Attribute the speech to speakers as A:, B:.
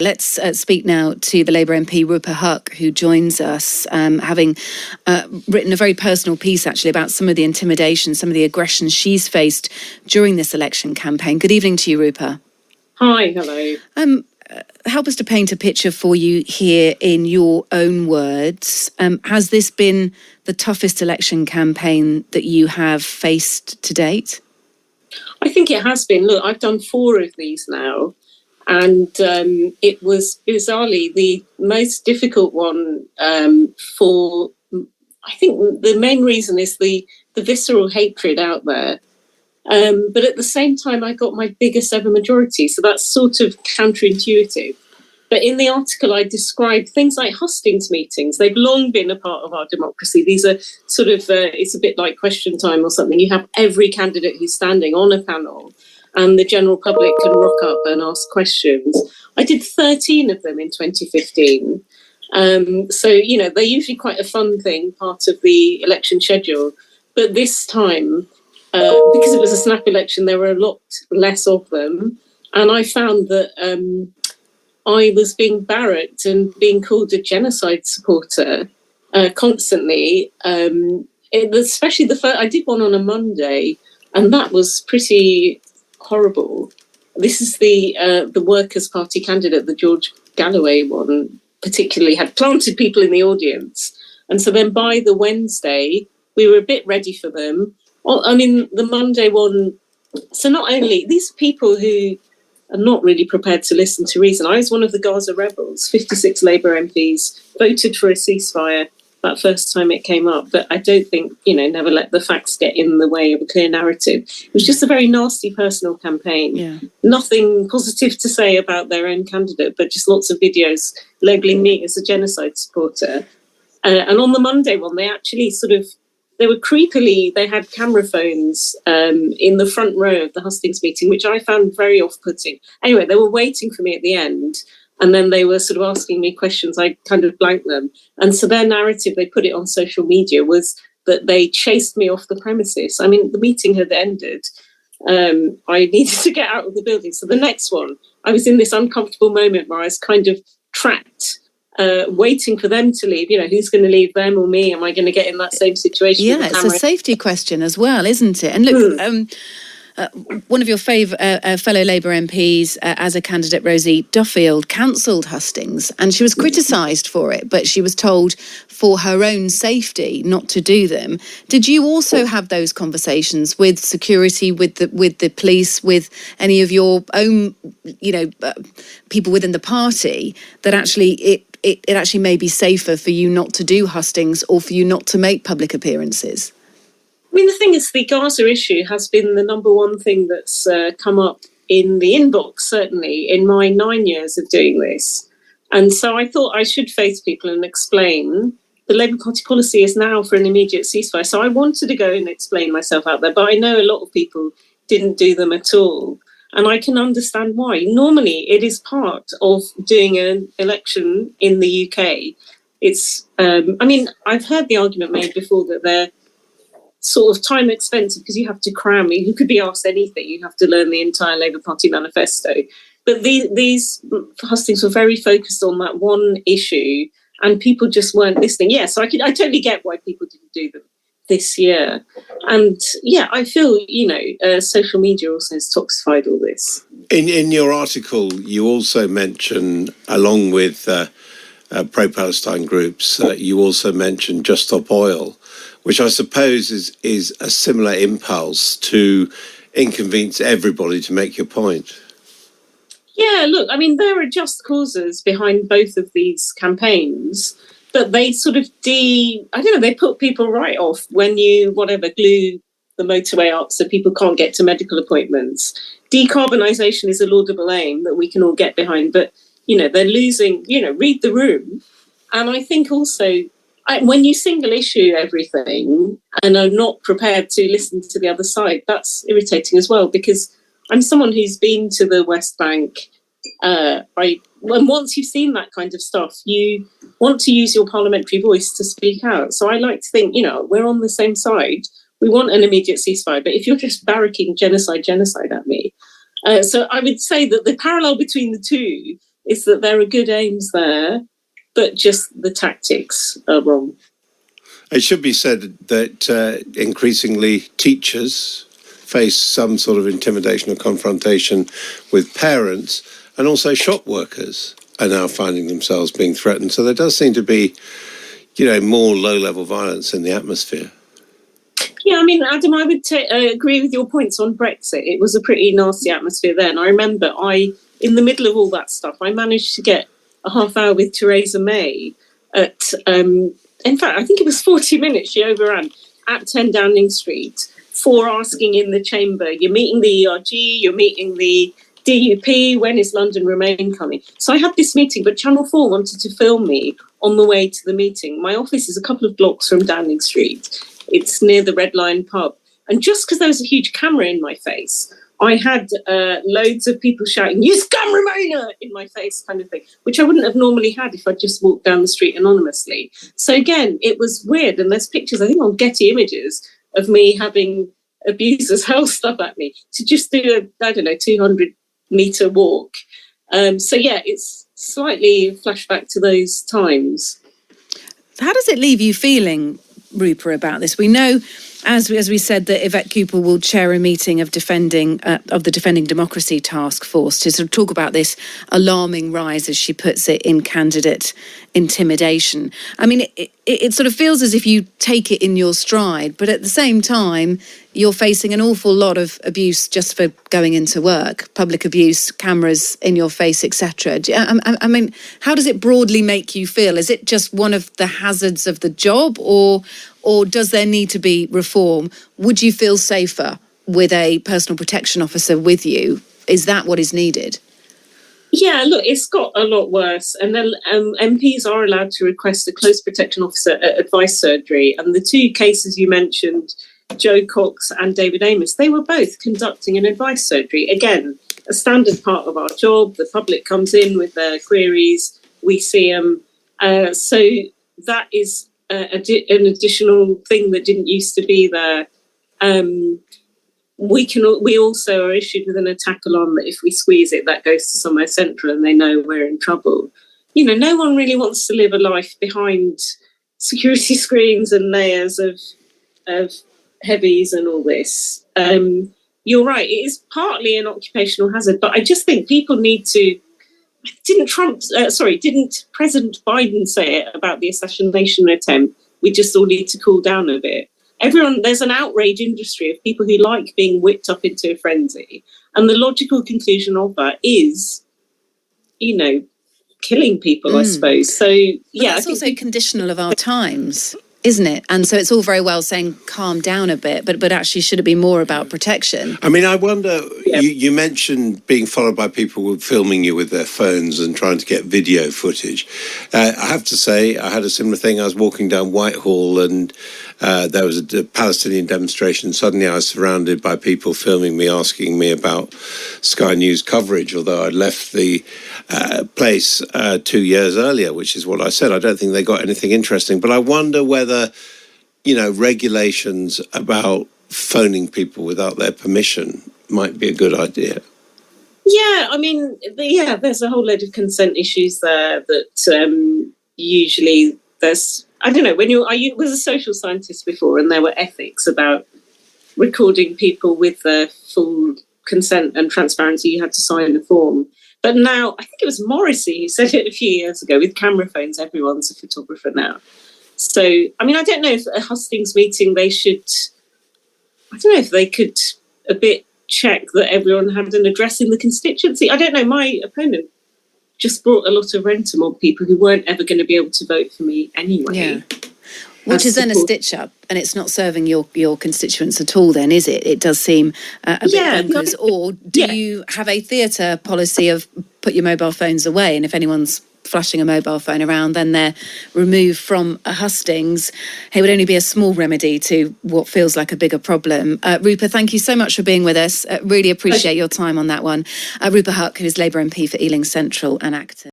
A: Let's speak now to the Labour MP Rupa Huq, who joins us, having written a very personal piece, actually, about some of the intimidation, some of the aggression she's faced during this election campaign. Good evening to you, Rupa.
B: Hi, hello.
A: Help us to paint a picture for you here in your own words. Has this been the toughest election campaign that you have faced to date?
B: I think it has been. Look, I've done 4 of these now. And it was bizarrely the most difficult one for, I think the main reason is the visceral hatred out there. But at the same time, I got my biggest ever majority. So that's sort of counterintuitive. But in the article, I described things like hustings meetings. They've long been a part of our democracy. These are sort of, it's a bit like Question Time or something. You have every candidate who's standing on a panel, and the general public can rock up and ask questions. I did 13 of them in 2015. So, you know, they're usually quite a fun thing, part of the election schedule. But this time, because it was a snap election, there were a lot less of them. And I found that I was being barracked and being called a genocide supporter constantly. Especially the first, I did one on a Monday, and that was pretty horrible. This is the Workers' Party candidate, the George Galloway one, particularly had planted people in the audience. And so then by the Wednesday, we were a bit ready for them. I mean, the Monday one, so not only these people who are not really prepared to listen to reason. I was one of the Gaza rebels. 56 Labour MPs voted for a ceasefire that first time it came up, but I don't think, you know, never let the facts get in the way of a clear narrative. It was just a very nasty personal campaign.
A: Yeah.
B: Nothing positive to say about their own candidate, but just lots of videos labelling me as a genocide supporter. And on the Monday one, they actually they were creepily, they had camera phones in the front row of the hustings meeting, which I found very off-putting. Anyway, they were waiting for me at the end, and then they were sort of asking me questions. I kind of blanked them. And so their narrative, they put it on social media, was that they chased me off the premises. I mean, the meeting had ended. I needed to get out of the building. So the next one, I was in this uncomfortable moment where I was kind of trapped, waiting for them to leave. You know, who's going to leave, them or me? Am I going to get in that same situation?
A: Yeah, it's a safety question as well, isn't it? And look, one of your fellow Labour MPs as a candidate, Rosie Duffield, cancelled hustings, and she was criticised for it, but she was told for her own safety not to do them. Did you also have those conversations with security, with the police, with any of your own, people within the party, that actually it actually may be safer for you not to do hustings or for you not to make public appearances?
B: I mean, the thing is, the Gaza issue has been the number one thing that's come up in the inbox, certainly, in my 9 years of doing this. And so I thought I should face people and explain. The Labour Party policy is now for an immediate ceasefire. So I wanted to go and explain myself out there, but I know a lot of people didn't do them at all. And I can understand why. Normally, it is part of doing an election in the UK. It's, I've heard the argument made before that they're sort of time expensive because you have to cram. You could be asked anything. You have to learn the entire Labour Party manifesto. But these hustings were very focused on that one issue, and people just weren't listening. Yeah, so I totally get why people didn't do them this year. And yeah, I feel, social media also has toxified all this.
C: In your article, you also mention, along with pro-Palestine groups, you also mention Just Stop Oil, which I suppose is a similar impulse to inconvenience everybody to make your point.
B: Yeah, look, I mean, there are just causes behind both of these campaigns, but they sort of they put people right off when you, glue the motorway up so people can't get to medical appointments. Decarbonisation is a laudable aim that we can all get behind, but, they're losing, read the room. And I think also, when you single issue everything and are not prepared to listen to the other side, that's irritating as well, because I'm someone who's been to the West Bank. And once you've seen that kind of stuff, you want to use your parliamentary voice to speak out. So I like to think, we're on the same side. We want an immediate ceasefire. But if you're just barracking genocide at me. So I would say that the parallel between the two is that there are good aims there, but just the tactics are wrong.
C: It should be said that increasingly teachers face some sort of intimidation or confrontation with parents, and also shop workers are now finding themselves being threatened. So there does seem to be, more low-level violence in the atmosphere.
B: Yeah, I mean, Adam, I would agree with your points on Brexit. It was a pretty nasty atmosphere then. I remember in the middle of all that stuff, I managed to get a half hour with Theresa May at, in fact, I think it was 40 minutes she overran at 10 Downing Street for asking in the chamber, you're meeting the ERG, you're meeting the DUP, when is London Remain coming? So I had this meeting, but Channel 4 wanted to film me on the way to the meeting. My office is a couple of blocks from Downing Street. It's near the Red Lion pub. And just because there was a huge camera in my face, I had loads of people shouting, "You scum Remainer!" in my face, kind of thing, which I wouldn't have normally had if I just walked down the street anonymously. So again, it was weird. And there's pictures, I think, on Getty Images of me having abusers hurl stuff at me to just do a, 200-metre walk. So yeah, it's slightly a flashback to those times.
A: How does it leave you feeling, Rupa, about this? We know, as we said, that Yvette Cooper will chair a meeting of the Defending Democracy Task Force to sort of talk about this alarming rise, as she puts it, in candidate intimidation. I mean, it sort of feels as if you take it in your stride, but at the same time, you're facing an awful lot of abuse just for going into work, public abuse, cameras in your face, etc. I mean, how does it broadly make you feel? Is it just one of the hazards of the job, or does there need to be reform? Would you feel safer with a personal protection officer with you? Is that what is needed?
B: Yeah, look, it's got a lot worse. And then MPs are allowed to request a close protection officer at advice surgery. And the two cases you mentioned, Joe Cox and David Amos, they were both conducting an advice surgery. Again, a standard part of our job. The public comes in with their queries. We see them. So that is an additional thing that didn't used to be there. We also are issued with an attack alarm that if we squeeze it, that goes to somewhere central and they know we're in trouble. No one really wants to live a life behind security screens and layers of heavies and all this. You're right, it is partly an occupational hazard, but I just think people need to. Didn't President Biden say it about the assassination attempt? We just all need to cool down a bit. There's an outrage industry of people who like being whipped up into a frenzy. And the logical conclusion of that is, killing people, I suppose. So, yeah.
A: It's also conditional of our times, isn't it? And so it's all very well saying calm down a bit, but actually should it be more about protection?
C: I mean, I wonder, you mentioned being followed by people filming you with their phones and trying to get video footage. I have to say, I had a similar thing. I was walking down Whitehall and there was a Palestinian demonstration. Suddenly I was surrounded by people filming me, asking me about Sky News coverage, although I'd left the place 2 years earlier, which is what I said. I don't think they got anything interesting. But I wonder whether, regulations about phoning people without their permission might be a good idea.
B: Yeah, I mean, there's a whole load of consent issues there that usually there's. I don't know, I was a social scientist before and there were ethics about recording people with their full consent and transparency. You had to sign a form. But now, I think it was Morrissey who said it a few years ago, with camera phones, everyone's a photographer now. So, I mean, I don't know if at a hustings meeting they could a bit check that everyone had an address in the constituency. I don't know, my opponent just brought a lot of rent-a-mob people who weren't ever going to be able to vote for me anyway.
A: Yeah. Which is then a stitch-up, and it's not serving your constituents at all then, is it? It does seem a bit bonkers. Or do you have a theatre policy of put your mobile phones away, and if anyone's flashing a mobile phone around, then they're removed from a hustings? It would only be a small remedy to what feels like a bigger problem. Rupa, thank you so much for being with us. Really appreciate your time on that one. Rupa Huq, who is Labour MP for Ealing Central and actor.